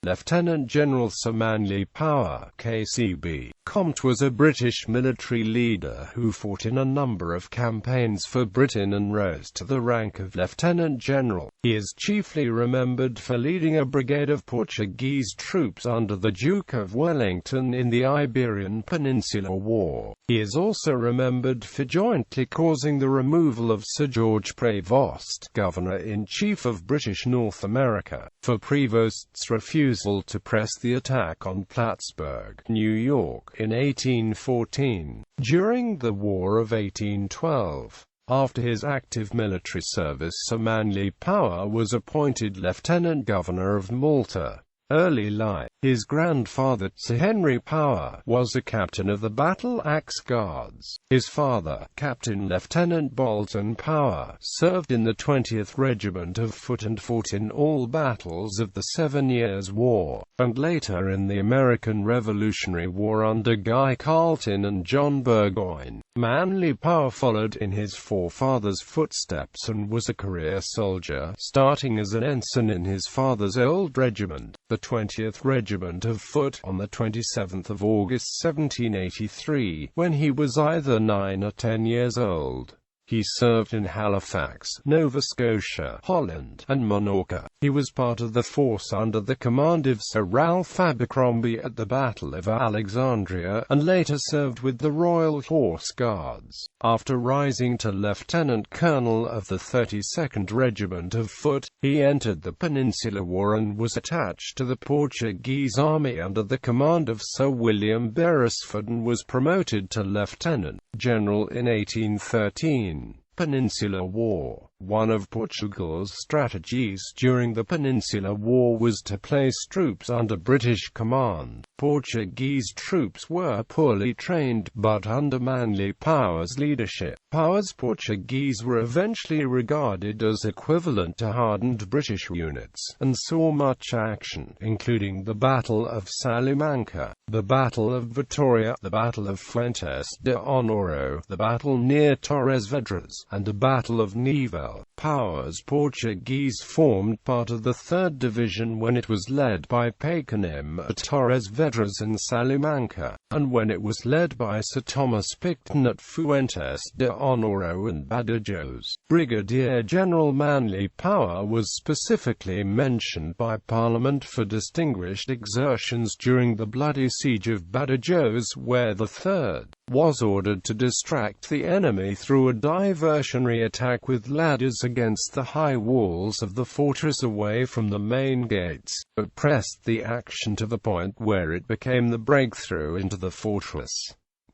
Lieutenant General Sir Manley Power, KCB. ComTE was a British military leader who fought in a number of campaigns for Britain and rose to the rank of Lieutenant General. He is chiefly remembered for leading a brigade of Portuguese troops under the Duke of Wellington in the Iberian Peninsular War. He is also remembered for jointly causing the removal of Sir George Prevost, Governor-in-Chief of British North America, for Prevost's refusal to press the attack on Plattsburgh, New York, in 1814. During the War of 1812, after his active military service, Sir Manley Power was appointed Lieutenant Governor of Malta. Early life. His grandfather, Sir Henry Power, was a captain of the Battle Axe Guards. His father, Captain Lieutenant Bolton Power, served in the 20th Regiment of Foot and fought in all battles of the 7 Years' War, and later in the American Revolutionary War under Guy Carleton and John Burgoyne. Manley Power followed in his forefathers' footsteps and was a career soldier, starting as an ensign in his father's old regiment, the 20th Regiment of Foot, on the 27th of August 1783, when he was either 9 or 10 years old. He served in Halifax, Nova Scotia, Holland, and Minorca. He was part of the force under the command of Sir Ralph Abercrombie at the Battle of Alexandria, and later served with the Royal Horse Guards. After rising to Lieutenant Colonel of the 32nd Regiment of Foot, he entered the Peninsular War and was attached to the Portuguese army under the command of Sir William Beresford and was promoted to Lieutenant General in 1813. Peninsular War. One of Portugal's strategies during the Peninsular War was to place troops under British command. Portuguese troops were poorly trained, but under Manley Power's leadership, Power's Portuguese were eventually regarded as equivalent to hardened British units, and saw much action, including the Battle of Salamanca, the Battle of Vitoria, the Battle of Fuentes de Honoro, the battle near Torres Vedras, and the Battle of Nivelle. Power's Portuguese formed part of the 3rd Division when it was led by Paquinem at Torres Vedras and Salamanca, and when it was led by Sir Thomas Picton at Fuentes de Honoro and Badajoz. Brigadier General Manley Power was specifically mentioned by Parliament for distinguished exertions during the bloody siege of Badajoz, where the 3rd was ordered to distract the enemy through a diversionary attack with ladders against the high walls of the fortress away from the main gates, but pressed the action to the point where it became the breakthrough into the fortress.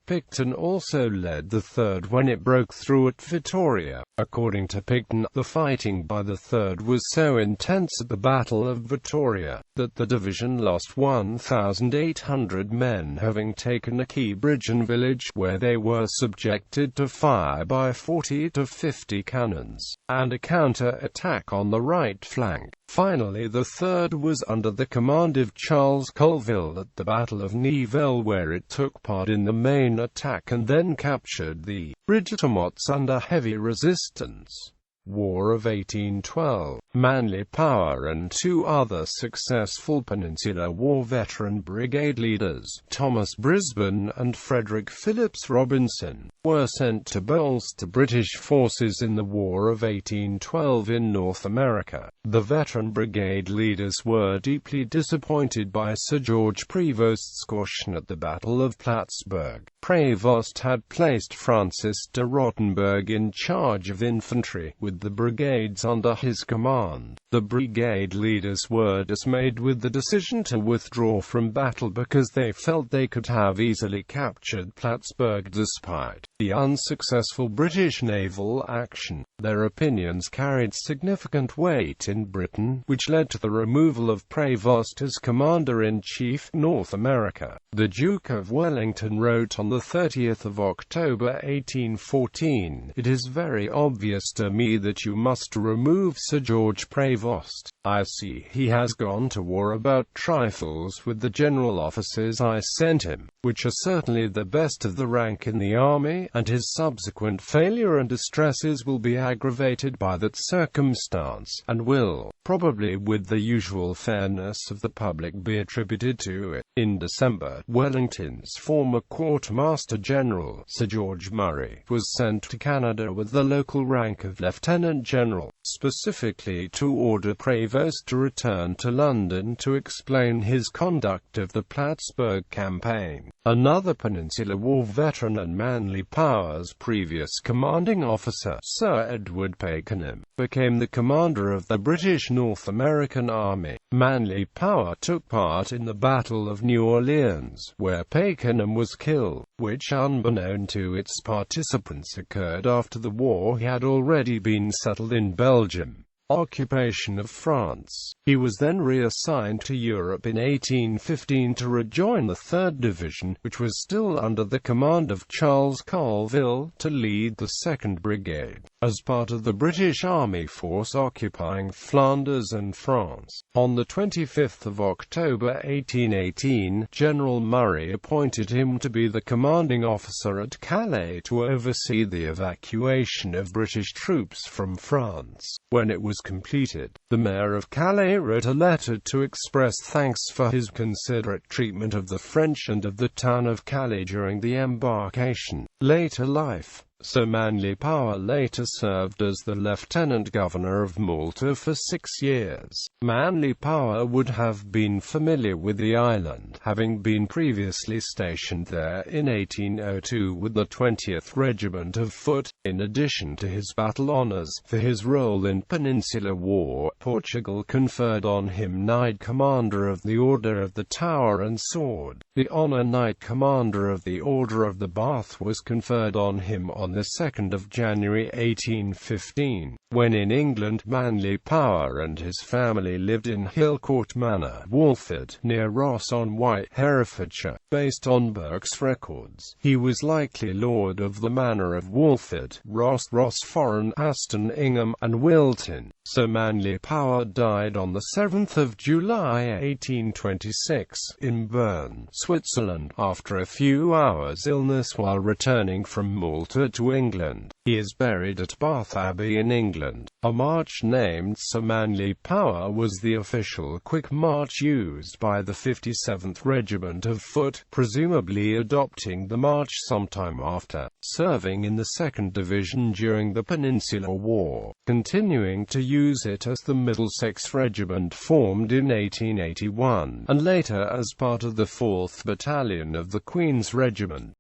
Picton also led the 3rd when it broke through at Vitoria. According to Picton, the fighting by the 3rd was so intense at the Battle of Vitoria, that the division lost 1,800 men, having taken a key bridge and village, where they were subjected to fire by 40 to 50 cannons, and a counter-attack on the right flank. Finally, the 3rd was under the command of Charles Colville at the Battle of Nivelle, where it took part in the main attack and then captured the bridge at Amots under heavy resistance. War of 1812. Manley Power and 2 other successful Peninsular War veteran brigade leaders, Thomas Brisbane and Frederick Phillips Robinson, were sent to bolster British forces in the War of 1812 in North America. The veteran brigade leaders were deeply disappointed by Sir George Prevost's caution at the Battle of Plattsburgh. Prevost had placed Francis de Rottenberg in charge of infantry, with the brigades under his command. The brigade leaders were dismayed with the decision to withdraw from battle because they felt they could have easily captured Plattsburgh despite the unsuccessful British naval action. Their opinions carried significant weight in Britain, which led to the removal of Prevost as Commander-in-Chief, North America. The Duke of Wellington wrote on the 30th of October 1814, "It is very obvious to me that you must remove Sir George Prevost. I see he has gone to war about trifles with the general officers I sent him, which are certainly the best of the rank in the army, and his subsequent failure and distresses will be aggravated by that circumstance, and will, probably with the usual fairness of the public, be attributed to it. In December, Wellington's former Quartermaster General, Sir George Murray, was sent to Canada with the local rank of Lieutenant General, specifically to order Prevost to return to London to explain his conduct of the Plattsburgh campaign. Another Peninsular War veteran and Manley Power's previous commanding officer, Sir Edward Pakenham, became the commander of the British North American Army. Manley Power took part in the Battle of New Orleans, where Pakenham was killed, which, unbeknown to its participants, occurred after the war had already been settled in Belgium. Occupation of France. He was then reassigned to Europe in 1815 to rejoin the 3rd Division, which was still under the command of Charles Colville, to lead the 2nd Brigade, as part of the British Army force occupying Flanders and France. On the 25th of October 1818, General Murray appointed him to be the commanding officer at Calais to oversee the evacuation of British troops from France. When it was completed, the mayor of Calais wrote a letter to express thanks for his considerate treatment of the French and of the town of Calais during the embarkation. Later life. Sir Manley Power later served as the Lieutenant Governor of Malta for 6 years. Manley Power would have been familiar with the island, having been previously stationed there in 1802 with the 20th Regiment of Foot. In addition to his battle honours for his role in Peninsular War, Portugal conferred on him Knight Commander of the Order of the Tower and Sword. The honour Knight Commander of the Order of the Bath was conferred on him on the 2nd of January 1815, when in England Manley Power and his family lived in Hillcourt Manor, Walford, near Ross-on-Wye, Herefordshire. Based on Burke's records, he was likely Lord of the Manor of Walford, Ross, Foreign, Aston, Ingham, and Wilton. Sir Manley Power died on the 7th of July 1826, in Bern, Switzerland, after a few hours' illness while returning from Malta to England. He is buried at Bath Abbey in England. A march named Sir Manley Power was the official quick march used by the 57th Regiment of Foot, presumably adopting the march sometime after serving in the 2nd Division during the Peninsular War, continuing to use it as the Middlesex Regiment formed in 1881, and later as part of the 4th Battalion of the Queen's Regiment.